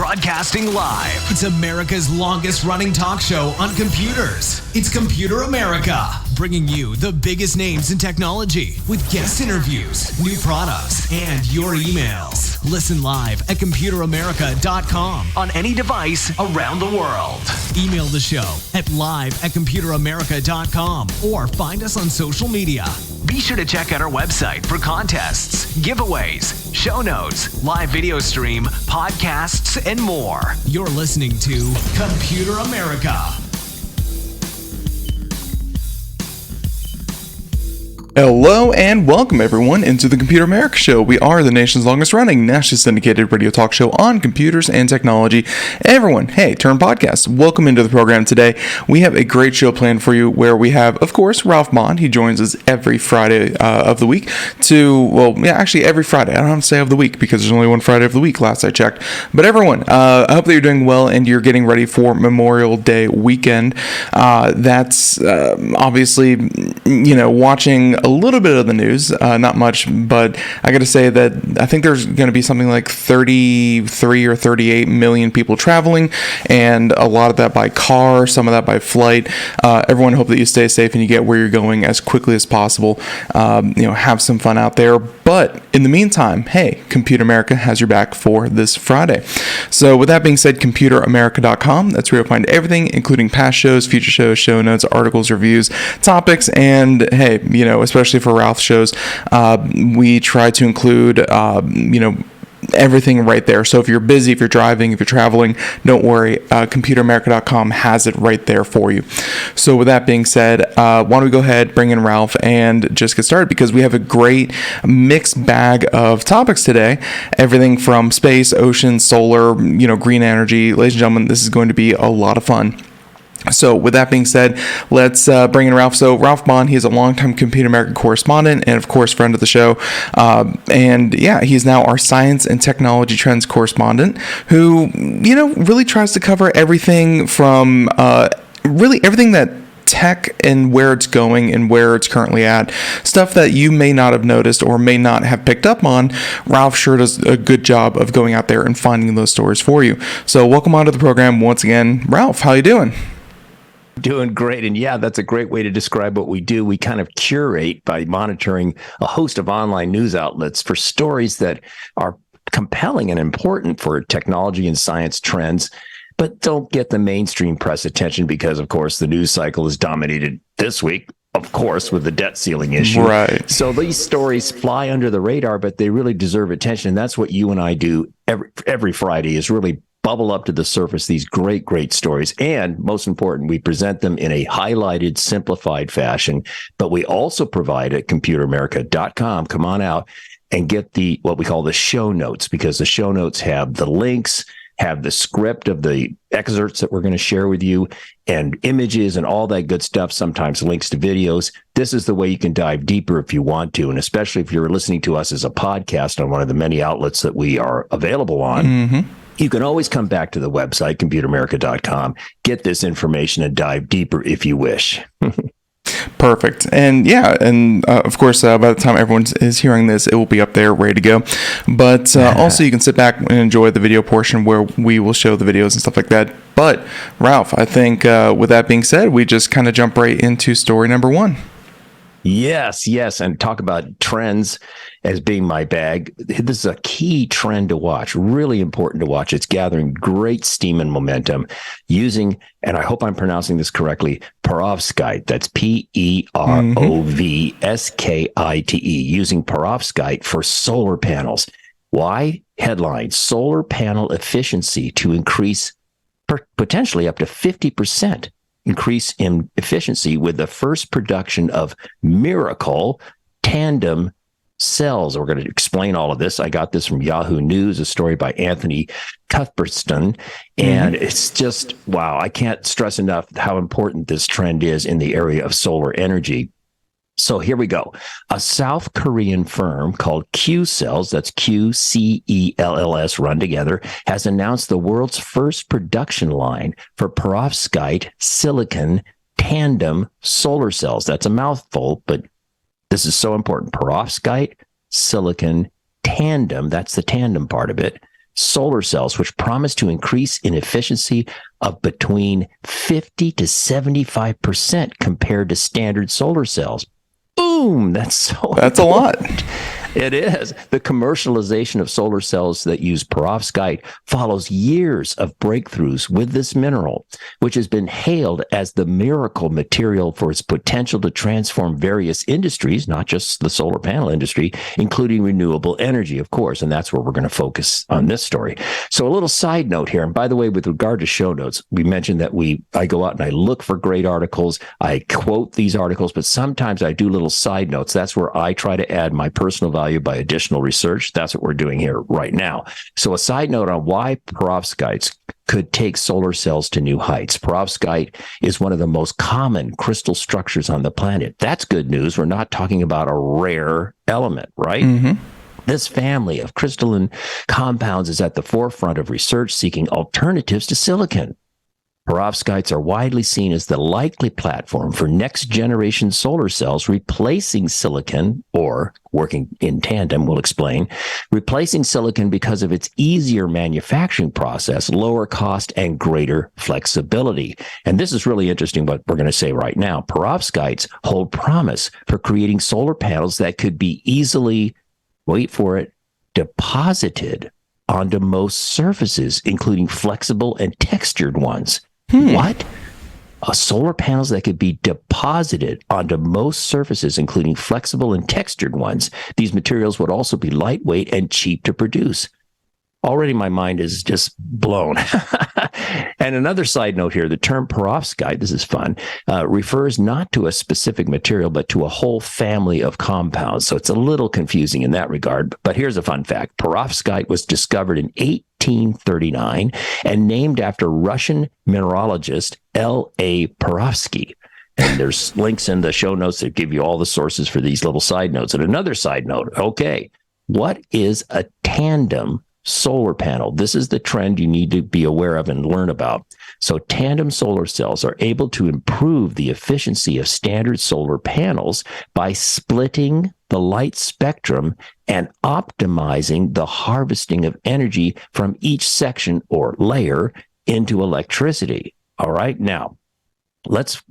Broadcasting live. It's America's longest running talk show on computers. It's Computer America, bringing you the biggest names in technology with guest interviews, new products, and your emails. Listen live at computeramerica.com on any device around the world. Email the show at live@computeramerica.com or find us on social media. Be sure to check out our website for contests, giveaways, show notes, live video stream, podcasts, and more. You're listening to Computer America. Hello and welcome everyone into the Computer America Show. We are the nation's longest running nationally syndicated radio talk show on computers and technology. Everyone, hey, turn podcast. Welcome into the program today. We have a great show planned for you where we have, of course, Ralph Bond. He joins us every Friday of the week actually every Friday. I don't have to say of the week because there's only one Friday of the week last I checked. But everyone, I hope that you're doing well and you're getting ready for Memorial Day weekend. That's obviously, watching a little bit of the news, not much, but I got to say that I think there's going to be something like 33 or 38 million people traveling, and a lot of that by car, some of that by flight. Everyone, hope that you stay safe and you get where you're going as quickly as possible. Have some fun out there. But in the meantime, hey, Computer America has your back for this Friday. So with that being said, computeramerica.com, that's where you'll find everything, including past shows, future shows, show notes, articles, reviews, topics, and hey, especially for Ralph's shows, we try to include, everything right there. So if you're busy, if you're driving, if you're traveling, don't worry. ComputerAmerica.com has it right there for you. So with that being said, why don't we go ahead, bring in Ralph, and just get started because we have a great mixed bag of topics today. Everything from space, ocean, solar, green energy. Ladies and gentlemen, this is going to be a lot of fun. So with that being said, let's bring in Ralph. So Ralph Bond, he is a longtime Computer America correspondent and, of course, friend of the show. He's now our science and technology trends correspondent who, really tries to cover everything from everything that tech and where it's going and where it's currently at. Stuff that you may not have noticed or may not have picked up on. Ralph sure does a good job of going out there and finding those stories for you. So welcome onto the program once again. Ralph, how you doing? Doing great. And yeah, that's a great way to describe what we do. We kind of curate by monitoring a host of online news outlets for stories that are compelling and important for technology and science trends, but don't get the mainstream press attention because, of course, the news cycle is dominated this week, of course, with the debt ceiling issue. Right. So these stories fly under the radar, but they really deserve attention. And that's what you and I do every Friday, is really bubble up to the surface these great stories. And most important, we present them in a highlighted, simplified fashion. But we also provide at computeramerica.com, come on out and get what we call the show notes, because the show notes have the links, have the script of the excerpts that we're going to share with you, and images and all that good stuff, sometimes links to videos. This is the way you can dive deeper if you want to, and especially if you're listening to us as a podcast on one of the many outlets that we are available on. Mm-hmm. You can always come back to the website, computeramerica.com, get this information and dive deeper if you wish. Perfect. And of course, by the time everyone is hearing this, it will be up there ready to go. But also you can sit back and enjoy the video portion where we will show the videos and stuff like that. But Ralph, I think with that being said, we just kind of jump right into story number one. Yes. And talk about trends as being my bag. This is a key trend to watch, really important to watch. It's gathering great steam and momentum using, and I hope I'm pronouncing this correctly, perovskite. That's perovskite, using perovskite for solar panels. Why? Headline: solar panel efficiency to increase potentially up to 50%. Increase in efficiency with the first production of miracle tandem cells. We're going to explain all of this. I got this from Yahoo News, a story by Anthony Cuthberston, and it's just, wow, I can't stress enough how important this trend is in the area of solar energy. So here we go. A South Korean firm called Q-Cells, that's QCELLS, run together, has announced the world's first production line for perovskite silicon tandem solar cells. That's a mouthful, but this is so important. Perovskite silicon tandem, that's the tandem part of it, solar cells, which promise to increase in efficiency of between 50 to 75% compared to standard solar cells. Boom! That's a lot. It is. The commercialization of solar cells that use perovskite follows years of breakthroughs with this mineral, which has been hailed as the miracle material for its potential to transform various industries, not just the solar panel industry, including renewable energy, of course. And that's where we're going to focus on this story. So a little side note here. And by the way, with regard to show notes, we mentioned that I go out and I look for great articles. I quote these articles, but sometimes I do little side notes. That's where I try to add my personal value by additional research. That's what we're doing here right now. So a side note on why perovskites could take solar cells to new heights. Perovskite is one of the most common crystal structures on the planet. That's good news. We're not talking about a rare element, right? Mm-hmm. This family of crystalline compounds is at the forefront of research seeking alternatives to silicon. Perovskites are widely seen as the likely platform for next-generation solar cells, replacing silicon, or working in tandem, we'll explain, replacing silicon because of its easier manufacturing process, lower cost, and greater flexibility. And this is really interesting what we're going to say right now. Perovskites hold promise for creating solar panels that could be easily, wait for it, deposited onto most surfaces, including flexible and textured ones. What? Solar panels that could be deposited onto most surfaces, including flexible and textured ones. These materials would also be lightweight and cheap to produce. Already my mind is just blown. And another side note here, the term perovskite, this is fun, refers not to a specific material, but to a whole family of compounds. So it's a little confusing in that regard. But here's a fun fact. Perovskite was discovered in 1839 and named after Russian mineralogist L.A. Perovsky. And there's links in the show notes that give you all the sources for these little side notes. And another side note, okay, what is a tandem solar panel? This is the trend you need to be aware of and learn about. So tandem solar cells are able to improve the efficiency of standard solar panels by splitting the light spectrum and optimizing the harvesting of energy from each section or layer into electricity. All right, now let's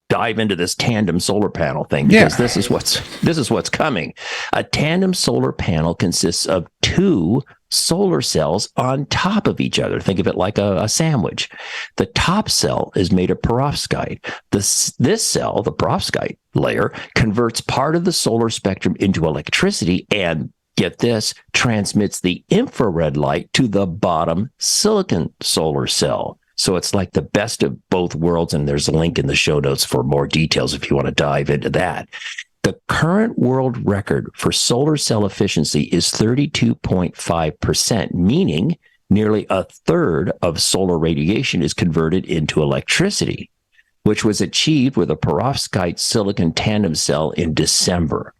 dive into this tandem solar panel thing, because this is what's coming. A tandem solar panel consists of two solar cells on top of each other. Think of it like a sandwich. The top cell is made of perovskite. This cell, the perovskite layer, converts part of the solar spectrum into electricity and, get this, transmits the infrared light to the bottom silicon solar cell. So it's like the best of both worlds, and there's a link in the show notes for more details if you want to dive into that. The current world record for solar cell efficiency is 32.5%, meaning nearly a third of solar radiation is converted into electricity, which was achieved with a perovskite silicon tandem cell in December.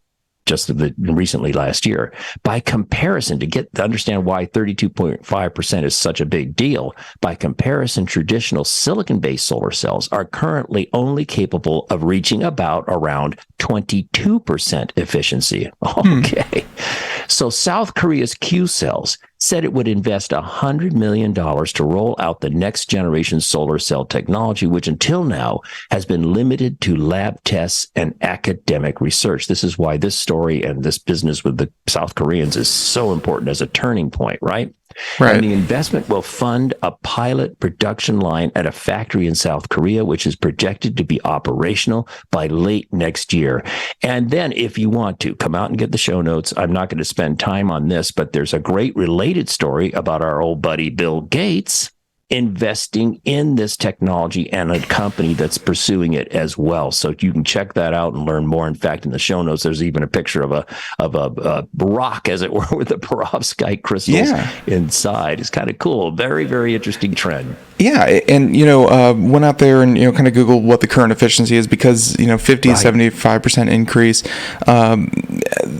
Just recently last year. By comparison, to understand why 32.5% is such a big deal, by comparison, traditional silicon-based solar cells are currently only capable of reaching around 22% efficiency. Okay. So South Korea's Q-Cells said it would invest $100 million to roll out the next generation solar cell technology, which until now has been limited to lab tests and academic research. This is why this story and this business with the South Koreans is so important as a turning point, right? Right. And the investment will fund a pilot production line at a factory in South Korea, which is projected to be operational by late next year. And then if you want to come out and get the show notes, I'm not going to spend time on this, but there's a great related story about our old buddy Bill Gates investing in this technology and a company that's pursuing it as well. So you can check that out and learn more. In fact, in the show notes, there's even a picture of a rock, as it were, with the perovskite crystals inside. It's kind of cool. Very, very interesting trend. Yeah, and went out there and kind of Googled what the current efficiency is, because 50 75% increase.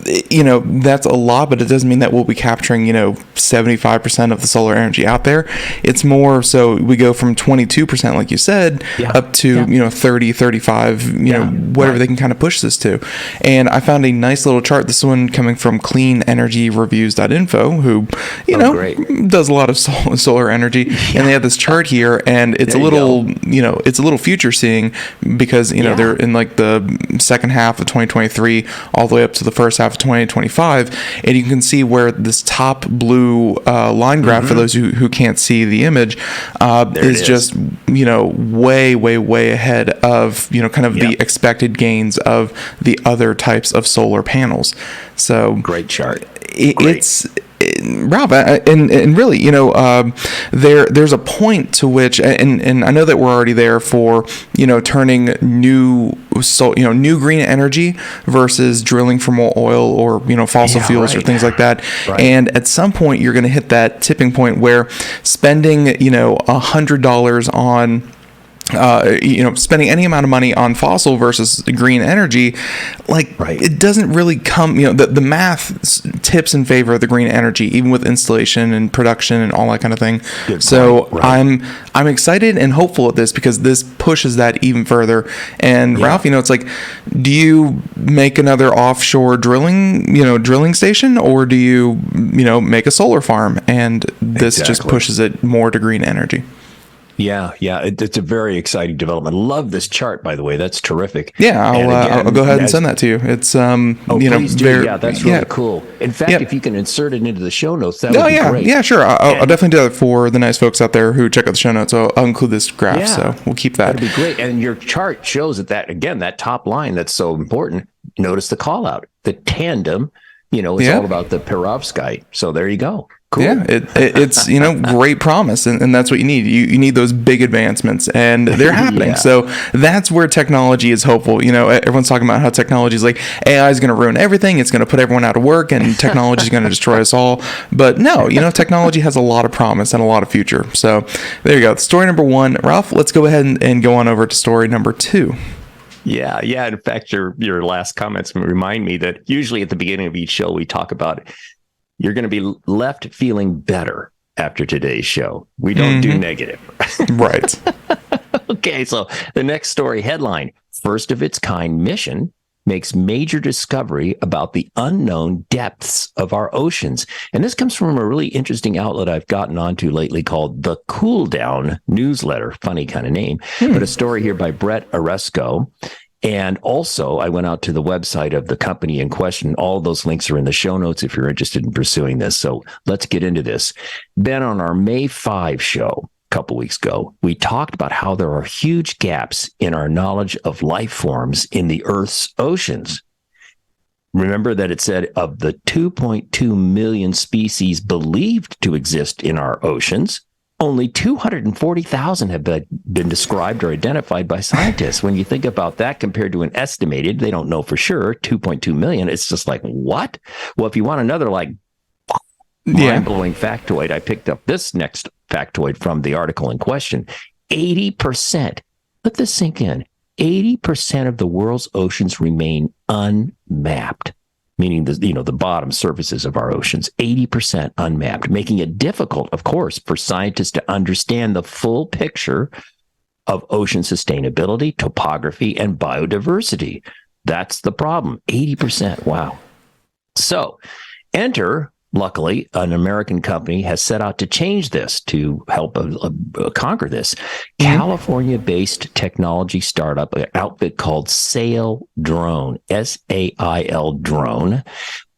that's a lot, but it doesn't mean that we'll be capturing, 75% of the solar energy out there. It's more so we go from 22%, like you said, up to, 30, 35, whatever they can kind of push this to. And I found a nice little chart. This one coming from cleanenergyreviews.info, who, does a lot of solar energy. And they have this chart here, and it's a little, it's a little future seeing because, they're in like the second half of 2023 all the way up to the first half of 2025. And you can see where this top blue line graph, for those who can't see the image, is just, way ahead of, kind of the expected gains of the other types of solar panels. So great chart. It's Rob, and really, there's a point to which, and I know that we're already there for, turning new green energy versus drilling for more oil or, fossil fuels or things like that. Right. And at some point, you're going to hit that tipping point where spending, $100 on spending any amount of money on fossil versus green energy, it doesn't really come, the math tips in favor of the green energy, even with installation and production and all that kind of thing. I'm excited and hopeful at this because this pushes that even further. And Ralph, it's like, do you make another offshore drilling station, or do you, make a solar farm? And this just pushes it more to green energy. Yeah, it's a very exciting development. Love this chart, by the way. That's terrific. Yeah, I'll go ahead and send that to you. It's please do. That's really cool. In fact, if you can insert it into the show notes, that would be great. Yeah, sure. I'll definitely do that for the nice folks out there who check out the show notes. I'll include this graph, so we'll keep that. That'd be great. And your chart shows that top line that's so important. Notice the call out, the tandem. It's all about the perovskite. So there you go. Cool. Yeah, it's great promise, and that's what you need. You need those big advancements, and they're happening. So that's where technology is hopeful. Everyone's talking about how technology is like AI is going to ruin everything. It's going to put everyone out of work, and technology is going to destroy us all. But no, technology has a lot of promise and a lot of future. So there you go. Story number 1, Ralph. Let's go ahead and go on over to story number 2. Yeah. In fact, your last comments remind me that usually at the beginning of each show we talk about you're going to be left feeling better after today's show. We don't do negative. Right. Okay, so the next story headline, first of its kind mission makes major discovery about the unknown depths of our oceans. And this comes from a really interesting outlet I've gotten onto lately called the Cool Down newsletter. Funny kind of name, but a story here by Brett Aresco. And also, I went out to the website of the company in question. All those links are in the show notes if you're interested in pursuing this. So let's get into this. Ben, on our May 5 show a couple weeks ago, we talked about how there are huge gaps in our knowledge of life forms in the Earth's oceans. Remember that it said of the 2.2 million species believed to exist in our oceans, only 240,000 have been described or identified by scientists. When you think about that compared to an estimated, they don't know for sure, 2.2 million, it's just like, what? Well, if you want another mind-blowing factoid, I picked up this next factoid from the article in question. 80%, let this sink in, 80% of the world's oceans remain unmapped. Meaning the bottom surfaces of our oceans, 80% unmapped, making it difficult, of course, for scientists to understand the full picture of ocean sustainability, topography, and biodiversity. That's the problem, 80%. Wow. So enter, luckily, an American company has set out to change this, to help conquer this. California-based technology startup, an outfit called Sail Drone, SAIL Drone,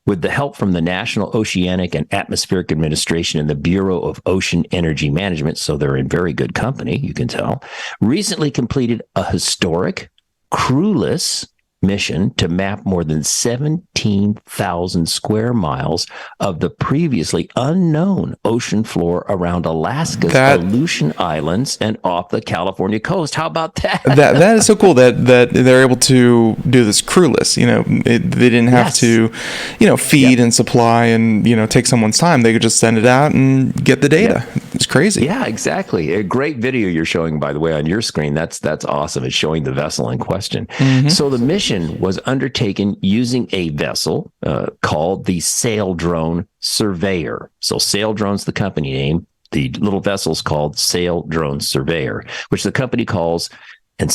with the help from the National Oceanic and Atmospheric Administration and the Bureau of Ocean Energy Management, so they're in very good company, you can tell, recently completed a historic, crewless mission to map more than 17,000 square miles of the previously unknown ocean floor around Alaska's Aleutian Islands and off the California coast. How about that? That is so cool that they're able to do this crewless. They didn't have to, feed and supply and, take someone's time. They could just send it out and get the data. It's crazy. Yeah, exactly. A great video you're showing, by the way, on your screen. That's awesome. It's showing the vessel in question. So the mission mission was undertaken using a vessel called the Sail Drone Surveyor. So Sail Drone's the company name. The little vessel's called Sail Drone Surveyor, which the company calls and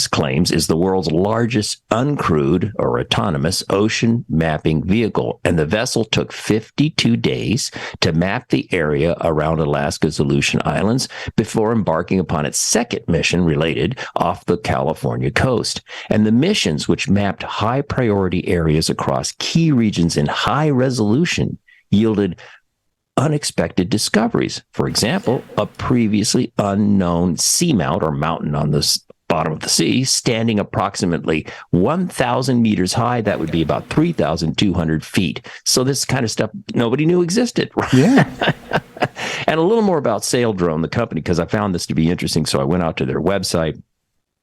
claims is the world's largest uncrewed or autonomous ocean mapping vehicle. And the vessel took 52 days to map the area around Alaska's Aleutian Islands before embarking upon its second mission related off the California coast. And the missions, which mapped high priority areas across key regions in high resolution, yielded unexpected discoveries. For example, a previously unknown seamount or mountain on the bottom of the sea, standing approximately 1,000 meters high. That would be about 3,200 feet. So this kind of stuff nobody knew existed. Right? Yeah. And a little more about Sail Drone, the company, because I found this to be interesting. So I went out to their website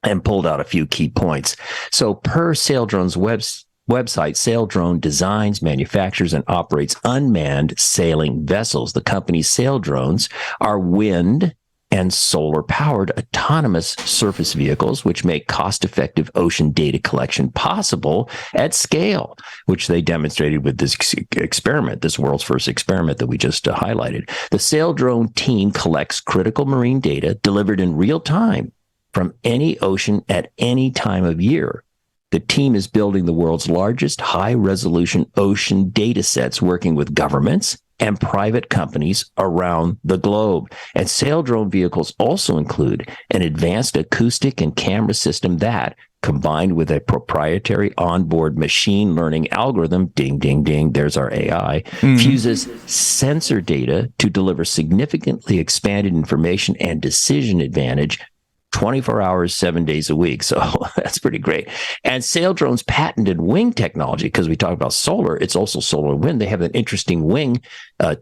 and pulled out a few key points. So per Sail Drone's website, Sail Drone designs, manufactures, and operates unmanned sailing vessels. The company's sail drones are wind and solar-powered autonomous surface vehicles, which make cost-effective ocean data collection possible at scale, which they demonstrated with this experiment, this world's first experiment that we just highlighted. The Sail Drone team collects critical marine data delivered in real time from any ocean at any time of year. The team is building the world's largest high-resolution ocean data sets, working with governments and private companies around the globe. And Sail Drone vehicles also include an advanced acoustic and camera system that, combined with a proprietary onboard machine learning algorithm, ding, ding, ding, there's our AI, fuses sensor data to deliver significantly expanded information and decision advantage 24 hours, 7 days a week. So that's pretty great. And Sail Drone's patented wing technology, because we talk about solar, it's also solar and wind. They have an interesting wing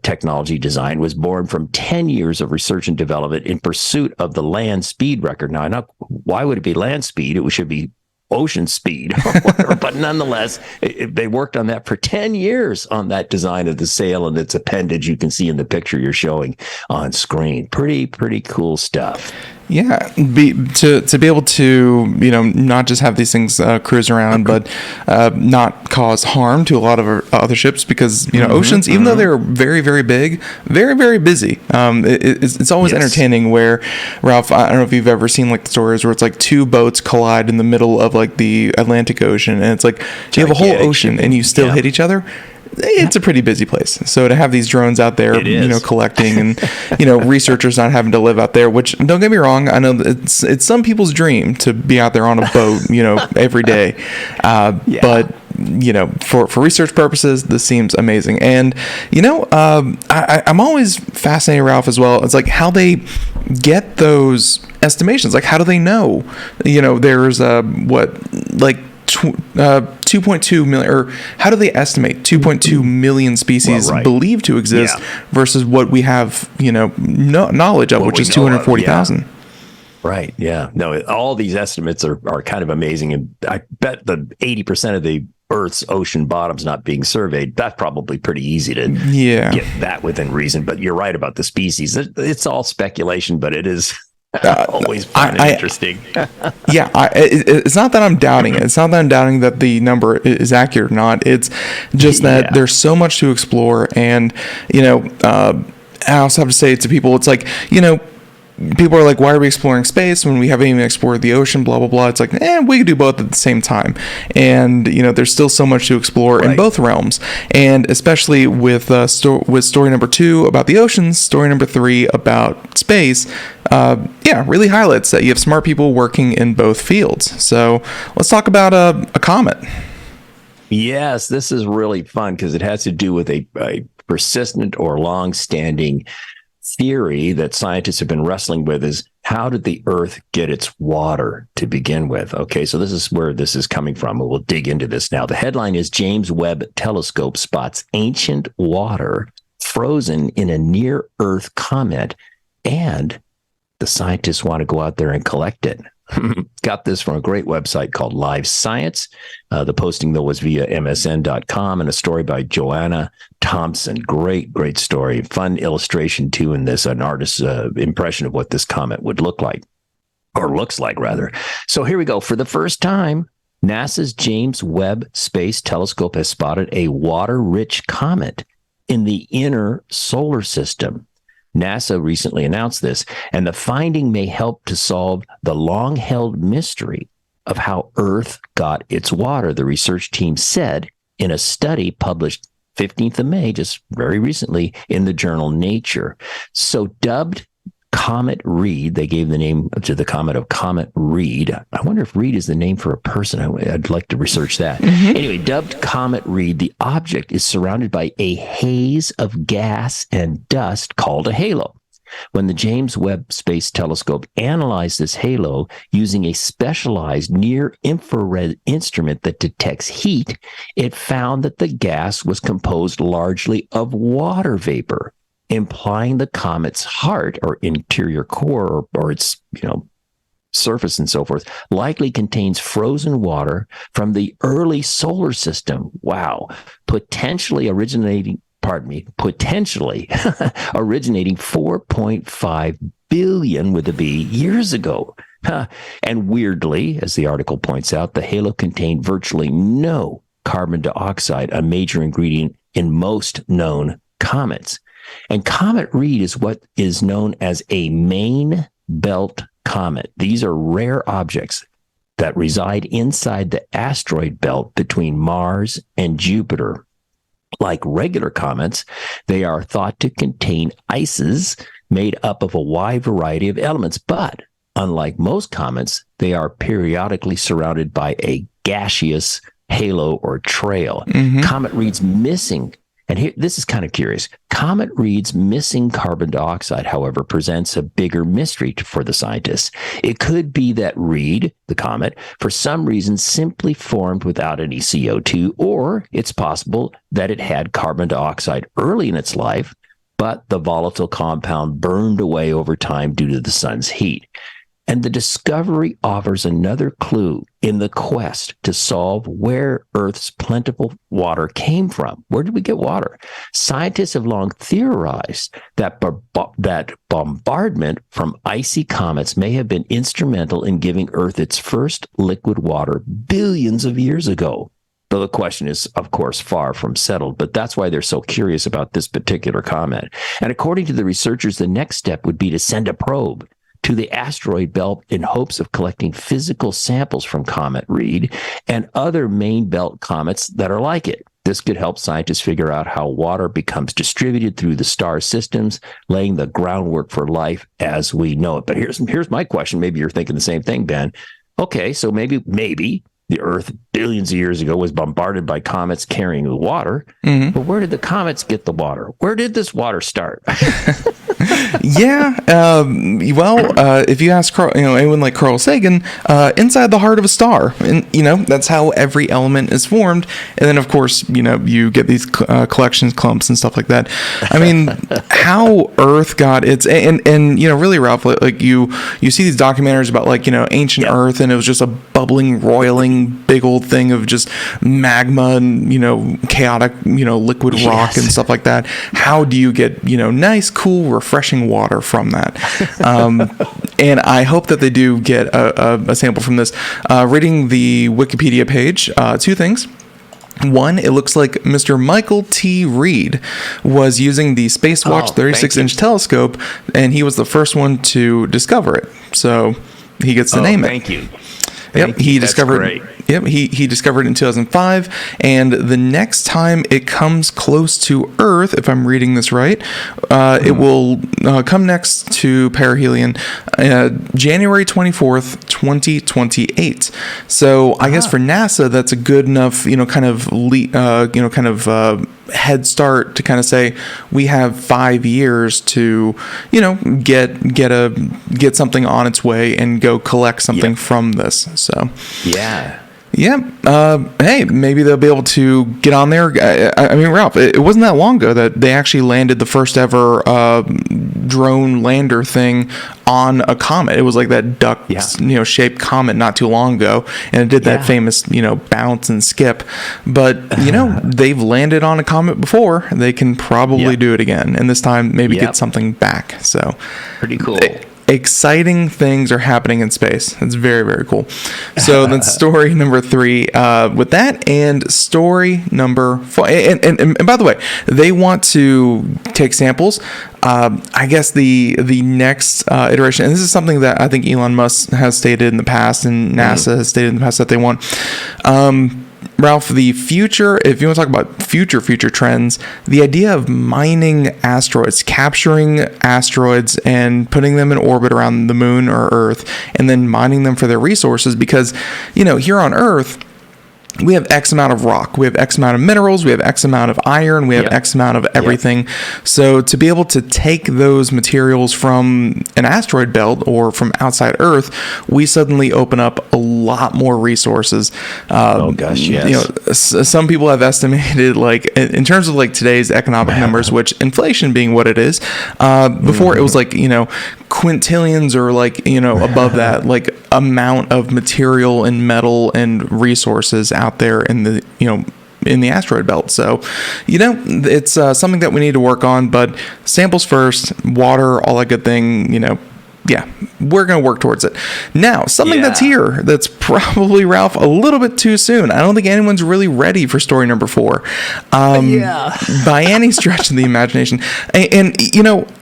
technology design, was born from 10 years of research and development in pursuit of the land speed record. Now, why would it be land speed? It should be ocean speed or whatever. But nonetheless, they worked on that for 10 years on that design of the sail and its appendage you can see in the picture you're showing on screen. Pretty cool stuff. Yeah, to be able to, not just have these things cruise around, but not cause harm to a lot of other ships, because oceans, even though they're very, very big, very, very busy. It's always entertaining where, Ralph, I don't know if you've ever seen like the stories where it's like two boats collide in the middle of like the Atlantic Ocean, and it's like you have a whole ocean and you still hit each other. It's a pretty busy place. So to have these drones out there, collecting, and researchers not having to live out there, which, don't get me wrong, I know that it's some people's dream to be out there on a boat, every day. But for research purposes, this seems amazing. And I'm always fascinated, Ralph, as well. It's like how they get those estimations. Like, how do they know? There's 2.2 million, or how do they estimate 2.2 million species believed to exist versus what we have, knowledge of, which is 240,000. Right. Yeah. No, all these estimates are kind of amazing. And I bet the 80% of the Earth's ocean bottom's not being surveyed. That's probably pretty easy to get that within reason. But you're right about the species. It's all speculation, but it is always fun and interesting. It's not that I'm doubting it. It's not that I'm doubting that the number is accurate or not. It's just that there's so much to explore. And, I also have to say to people, it's like, people are like, why are we exploring space when we haven't even explored the ocean, blah, blah, blah. It's like, we could do both at the same time. And, there's still so much to explore in both realms. And especially with story number 2 about the oceans, story number 3 about space, really highlights that you have smart people working in both fields. So let's talk about a comet. Yes, this is really fun because it has to do with a persistent or long-standing theory that scientists have been wrestling with, is how did the Earth get its water to begin with? Okay, so this is where this is coming from. We'll dig into this now. The headline is James Webb Telescope spots ancient water frozen in a near-Earth comet, and the scientists want to go out there and collect it. Got this from a great website called Live Science. The posting, though, was via msn.com, and a story by Joanna Thompson. Great story. Fun illustration, too, in this, an artist's impression of what this comet would look like, or looks like, rather. So here we go. For the first time, NASA's James Webb Space Telescope has spotted a water-rich comet in the inner solar system. NASA recently announced this, and the finding may help to solve the long-held mystery of how Earth got its water, the research team said in a study published 15th of May, just very recently, in the journal Nature. So dubbed Comet Reed, they gave the name to the comet of Comet Reed. I wonder if Reed is the name for a person. I'd like to research that. Anyway, dubbed Comet Reed, the object is surrounded by a haze of gas and dust called a halo. When the James Webb Space Telescope analyzed this halo using a specialized near-infrared instrument that detects heat, it found that the gas was composed largely of water vapor, implying the comet's heart or interior core or its, surface and so forth, likely contains frozen water from the early solar system. Wow. Potentially originating 4.5 billion with a B years ago. And weirdly, as the article points out, the halo contained virtually no carbon dioxide, a major ingredient in most known comets. And Comet Reed is what is known as a main belt comet. These are rare objects that reside inside the asteroid belt between Mars and Jupiter. Like regular comets, they are thought to contain ices made up of a wide variety of elements. But unlike most comets, they are periodically surrounded by a gaseous halo or trail. Comet Reed's missing, and here, this is kind of curious. Comet Reed's missing carbon dioxide, however, presents a bigger mystery for the scientists. It could be that Reed, the comet, for some reason simply formed without any CO2, or it's possible that it had carbon dioxide early in its life, but the volatile compound burned away over time due to the sun's heat. And the discovery offers another clue in the quest to solve where Earth's plentiful water came from. Where did we get water? Scientists have long theorized that that bombardment from icy comets may have been instrumental in giving Earth its first liquid water billions of years ago. Though the question is, of course, far from settled, but that's why they're so curious about this particular comet. And according to the researchers, the next step would be to send a probe to the asteroid belt in hopes of collecting physical samples from Comet Reed and other main belt comets that are like it. This could help scientists figure out how water becomes distributed through the star systems, laying the groundwork for life as we know it. But here's my question. Maybe you're thinking the same thing, Ben. Okay, so maybe the Earth billions of years ago was bombarded by comets carrying the water. But where did the comets get the water? Where did this water start? If you ask anyone like Carl Sagan, inside the heart of a star, and that's how every element is formed. And then, of course, you get these collections, clumps, and stuff like that. I mean, how Earth got its and really, Ralph, like you see these documentaries about ancient Earth, and it was just a bubbling, roiling, big old thing of just magma and chaotic liquid rock and stuff like that. How do you get nice, cool, refreshing water from that? And I hope that they do get a sample from this. Reading the Wikipedia page, two things. One, it looks like Mr. Michael T. Reed was using the Spacewatch 36-inch telescope, and he was the first one to discover it. So he gets to name it. Thank you. He discovered it in 2005, and the next time it comes close to Earth, if I'm reading this right, it will come next to perihelion January 24th, 2028. So I guess for NASA, that's a good enough, head start to kind of say we have 5 years to, get something on its way and go collect something from this. So hey, maybe they'll be able to get on there. I mean, Ralph, it wasn't that long ago that they actually landed the first ever drone lander thing on a comet. It was like that duck, shaped comet not too long ago, and it did that famous, bounce and skip. But they've landed on a comet before. They can probably do it again, and this time maybe get something back. So pretty cool. exciting things are happening in space. It's very, very cool. So that's story number 3 with that, and story number 4. And by the way, they want to take samples. I guess the next iteration, and this is something that I think Elon Musk has stated in the past, and NASA has stated in the past that they want. Ralph, the future, if you want to talk about future trends, the idea of mining asteroids, capturing asteroids and putting them in orbit around the moon or Earth, and then mining them for their resources, because, here on Earth, we have X amount of rock, we have X amount of minerals, we have X amount of iron, we have X amount of everything. So to be able to take those materials from an asteroid belt or from outside Earth, we suddenly open up a lot more resources. Some people have estimated, like, in terms of like today's economic numbers, which inflation being what it is, before it was like, quintillions or like, above that, like amount of material and metal and resources out there in the, in the asteroid belt. So, it's something that we need to work on, but samples first, water, all that good thing, we're going to work towards it. Now, something that's here that's probably, Ralph, a little bit too soon. I don't think anyone's really ready for story number 4 by any stretch of the imagination. And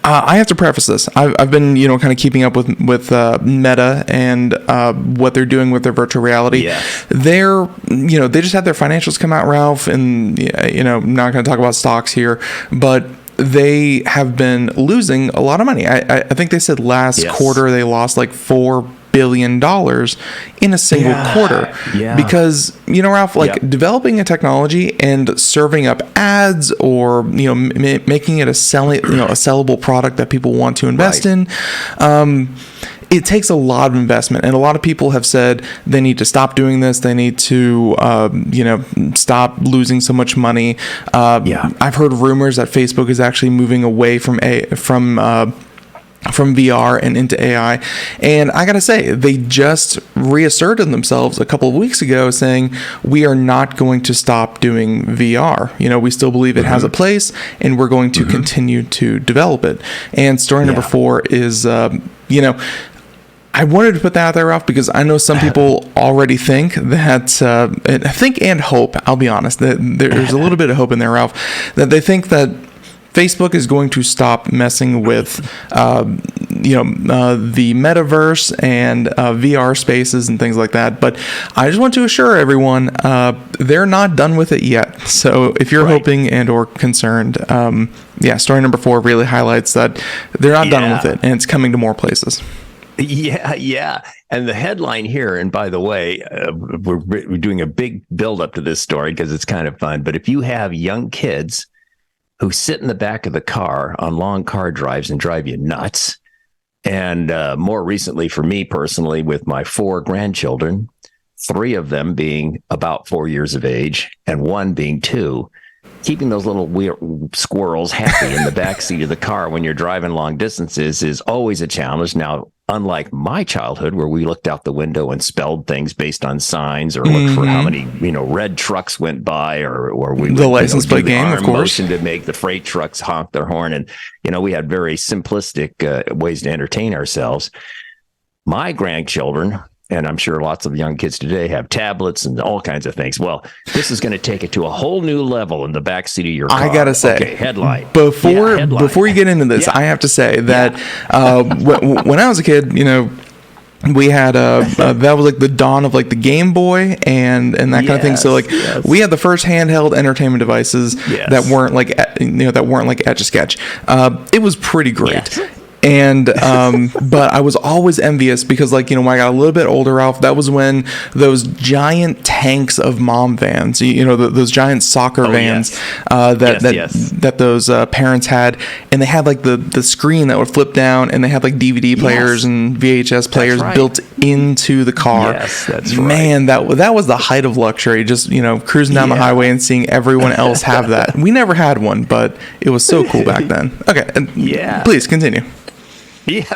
I have to preface this. I've been, kind of keeping up with Meta and what they're doing with their virtual reality. They're, they just had their financials come out, Ralph, and, I'm not going to talk about stocks here, but they have been losing a lot of money. I think they said last quarter they lost like $4 billion in a single quarter. Because, Ralph, developing a technology and serving up ads or, making it a sellable product that people want to invest in, it takes a lot of investment, and a lot of people have said they need to stop doing this. They need to, stop losing so much money. I've heard rumors that Facebook is actually moving away from VR and into AI. And I got to say, they just reasserted themselves a couple of weeks ago saying, we are not going to stop doing VR. We still believe it has a place, and we're going to continue to develop it. And story number 4 is, I wanted to put that out there, Ralph, because I know some people already think that, and hope, I'll be honest, that there's a little bit of hope in there, Ralph, that they think that Facebook is going to stop messing with, the metaverse and VR spaces and things like that. But I just want to assure everyone, they're not done with it yet. So if you're hoping and or concerned, story number 4 really highlights that they're not done with it, and it's coming to more places. And the headline here, and by the way, we're doing a big build up to this story because it's kind of fun. But if you have young kids who sit in the back of the car on long car drives and drive you nuts, and more recently for me personally, with my 4 grandchildren, 3 of them being about 4 years of age and 1 being 2, keeping those little squirrels happy in the back seat of the car when you're driving long distances is always a challenge. Now, unlike my childhood, where we looked out the window and spelled things based on signs, or looked for how many, red trucks went by, or we the license plate game, of course, to make the freight trucks honk their horn, and we had very simplistic ways to entertain ourselves. My grandchildren, and I'm sure lots of young kids today, have tablets and all kinds of things. Well, this is going to take it to a whole new level in the backseat of your car. I gotta say, headline. Before you get into this, I have to say that when I was a kid, we had that was like the dawn of like the Game Boy and that kind of thing. So we had the first handheld entertainment devices that weren't like Etch-a-Sketch. It was pretty great. And but I was always envious because, when I got a little bit older, Ralph, that was when those giant tanks of mom vans, those giant soccer vans that those parents had, and they had like the screen that would flip down, and they had like DVD players and VHS players built into the car. Yes, that's right. Man, that was the height of luxury. Just cruising down the highway and seeing everyone else have that. We never had one, but it was so cool back then. Okay, please continue.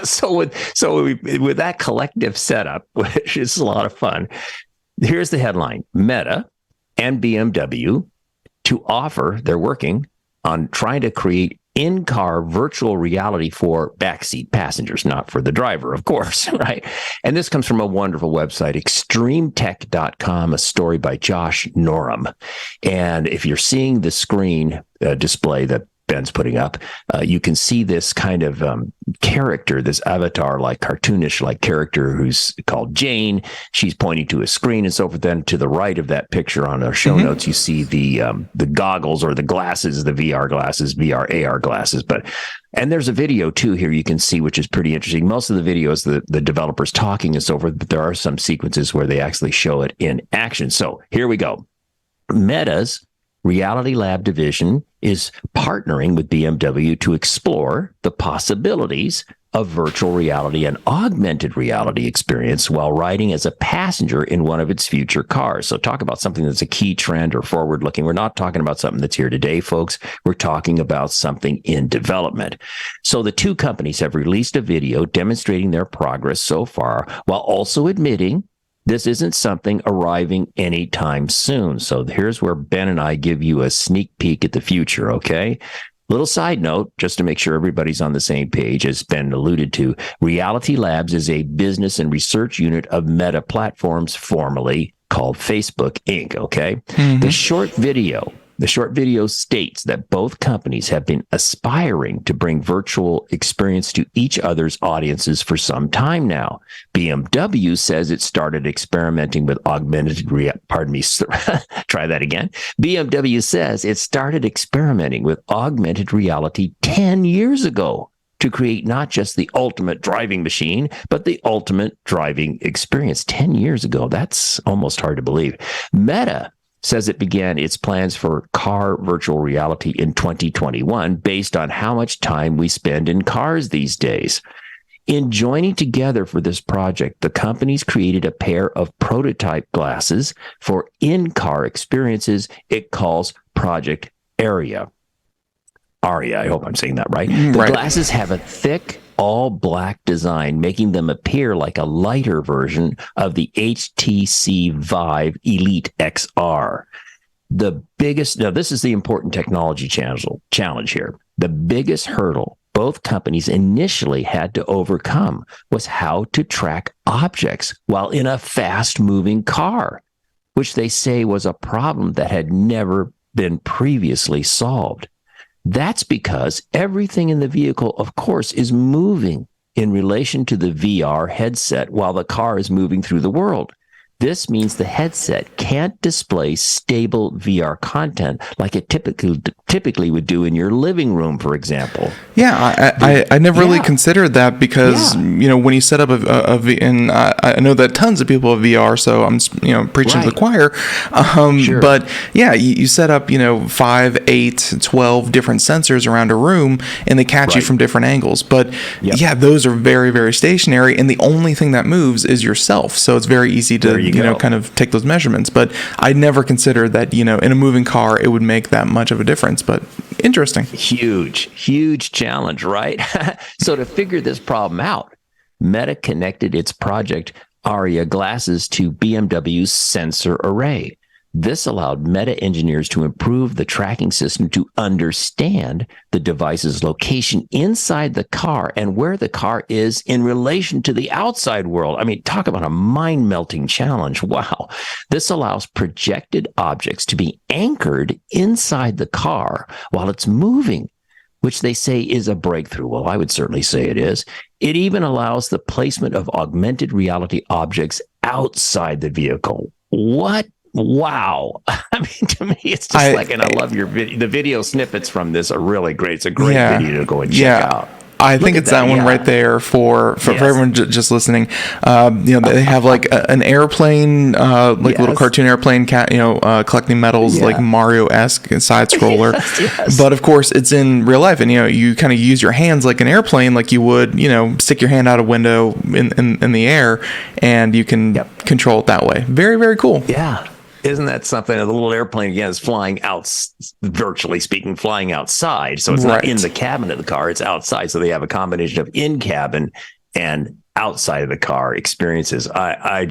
So with that collective setup, which is a lot of fun, here's the headline: Meta and BMW they're working on trying to create in-car virtual reality for backseat passengers, not for the driver, of course, right? And this comes from a wonderful website, extremetech.com, a story by Josh Norem. And if you're seeing the screen display that Ben's putting up, you can see this kind of character, this avatar, like cartoonish like character who's called Jane. She's pointing to a screen and so forth. Then to the right of that picture on our show notes, you see the goggles or the glasses, the VR glasses, VR, AR glasses. And there's a video too here you can see, which is pretty interesting. Most of the video is the developers talking and so forth, but there are some sequences where they actually show it in action. So here we go. Meta's Reality Lab division is partnering with BMW to explore the possibilities of virtual reality and augmented reality experience while riding as a passenger in one of its future cars. So talk about something that's a key trend or forward looking. We're not talking about something that's here today, folks. We're talking about something in development. So the two companies have released a video demonstrating their progress so far, while also admitting this isn't something arriving anytime soon. So here's where Ben and I give you a sneak peek at the future, okay? Little side note, just to make sure everybody's on the same page, as Ben alluded to, Reality Labs is a business and research unit of Meta Platforms, formerly called Facebook Inc., okay? The short video states that both companies have been aspiring to bring virtual experience to each other's audiences for some time now. BMW says it started experimenting with try that again. BMW says it started experimenting with augmented reality 10 years ago to create not just the ultimate driving machine, but the ultimate driving experience. 10 years ago. That's almost hard to believe. Meta says it began its plans for car virtual reality in 2021 based on how much time we spend in cars these days. In joining together for this project, the companies created a pair of prototype glasses for in-car experiences it calls Project Aria. I hope I'm saying that right. The glasses have a thick, all-black design, making them appear like a lighter version of the HTC Vive Elite XR. Now this is the important technology challenge here. The biggest hurdle both companies initially had to overcome was how to track objects while in a fast-moving car, which they say was a problem that had never been previously solved. That's because everything in the vehicle, of course, is moving in relation to the VR headset while the car is moving through the world. This means the headset can't display stable VR content like it typically would do in your living room, for example. Yeah, I never really considered that because, when you set up and I know that tons of people have VR, so I'm, preaching to the choir. Sure. But yeah, you set up, 5, 8, 12 different sensors around a room and they catch you from different angles. But yeah, those are very, very stationary. And the only thing that moves is yourself. So it's very easy to, kind of take those measurements. But I never considered that, in a moving car, it would make that much of a difference. But interesting. Huge challenge, right? So to figure this problem out, Meta connected its Project Aria glasses to BMW's sensor array. This allowed Meta engineers to improve the tracking system to understand the device's location inside the car and where the car is in relation to the outside world. I mean, talk about a mind-melting challenge. Wow. This allows projected objects to be anchored inside the car while it's moving, which they say is a breakthrough. Well, I would certainly say it is. It even allows the placement of augmented reality objects outside the vehicle. What? Wow. I mean, to me, it's just and I love your video. The video snippets from this are really great. It's a great video to go and check out. I think it's that one right there for everyone just listening. They have like an airplane, little cartoon airplane, collecting medals, like Mario-esque side scroller. Yes. But of course, it's in real life, and you kind of use your hands like an airplane, like you would, stick your hand out a window in the air, and you can control it that way. Very, very cool. Yeah. Isn't that something? The little airplane, again, is flying out, virtually speaking, flying outside. So it's not in the cabin of the car, it's outside. So they have a combination of in-cabin and outside of the car experiences. I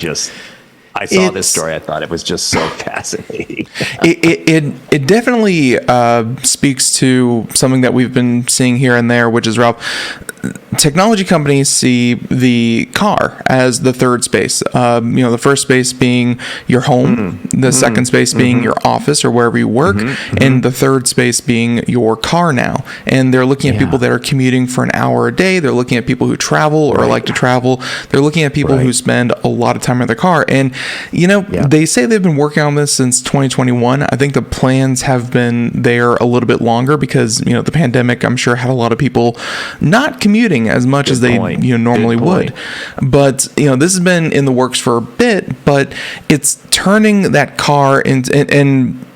saw this story. I thought it was just so fascinating. It definitely speaks to something that we've been seeing here and there, which is, Ralph, technology companies see the car as the third space. The first space being your home, the second space being your office or wherever you work, and the third space being your car now. And they're looking at people that are commuting for an hour a day. They're looking at people who travel or like to travel. They're looking at people who spend a lot of time in their car. And, they say they've been working on this since 2021. I think the plans have been there a little bit longer because, the pandemic, I'm sure, had a lot of people not commuting as much as they normally would. But this has been in the works for a bit, but it's turning that car into and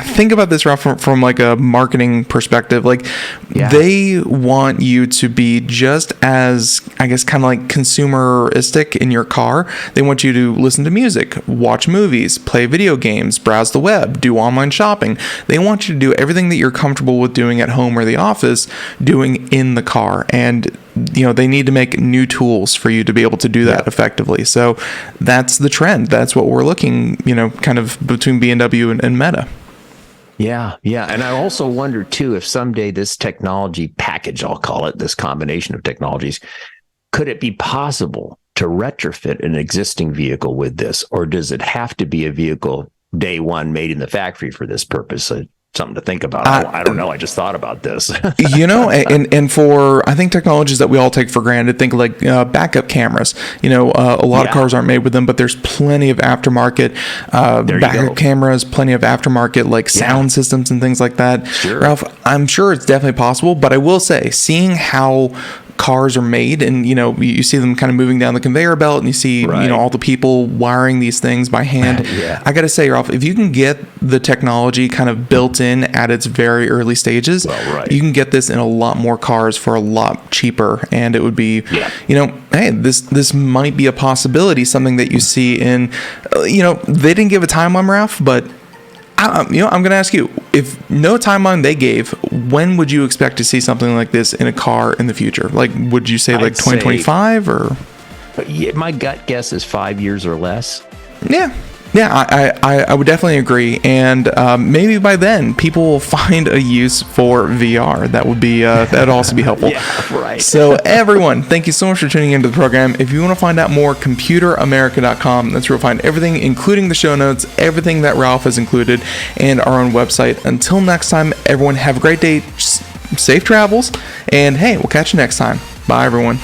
think about this, Ralph, from like a marketing perspective. Like they want you to be just as, I guess, kind of like consumeristic in your car. They want you to listen to music, watch movies, play video games, browse the web, do online shopping. They want you to do everything that you're comfortable with doing at home or the office, doing in the car. And they need to make new tools for you to be able to do that effectively. So that's the trend. That's what we're looking, kind of between BMW and Meta. Yeah. And I also wonder, too, if someday this technology package, I'll call it, this combination of technologies, could it be possible to retrofit an existing vehicle with this? Or does it have to be a vehicle day one made in the factory for this purpose? Something to think about. I don't know. I just thought about this. And for, I think, technologies that we all take for granted, think like backup cameras. A lot of cars aren't made with them, but there's plenty of aftermarket backup cameras, plenty of aftermarket like sound systems and things like that. Sure. Ralph, I'm sure it's definitely possible, but I will say, seeing how cars are made and you see them kind of moving down the conveyor belt and you see all the people wiring these things by hand. I gotta say, Ralph, if you can get the technology kind of built in at its very early stages, you can get this in a lot more cars for a lot cheaper, and it would be hey, this might be a possibility, something that you see in they didn't give a timeline, Ralph, but I'm going to ask you, if no timeline they gave, when would you expect to see something like this in a car in the future? Like, would you say like 2025 or? My gut guess is 5 years or less. Yeah, I would definitely agree, and maybe by then people will find a use for VR. That would be that'd also be helpful. So everyone, thank you so much for tuning into the program. If you want to find out more, computeramerica.com. That's where you'll find everything, including the show notes, everything that Ralph has included, and our own website. Until next time, everyone, have a great day, safe travels, and hey, we'll catch you next time. Bye, everyone.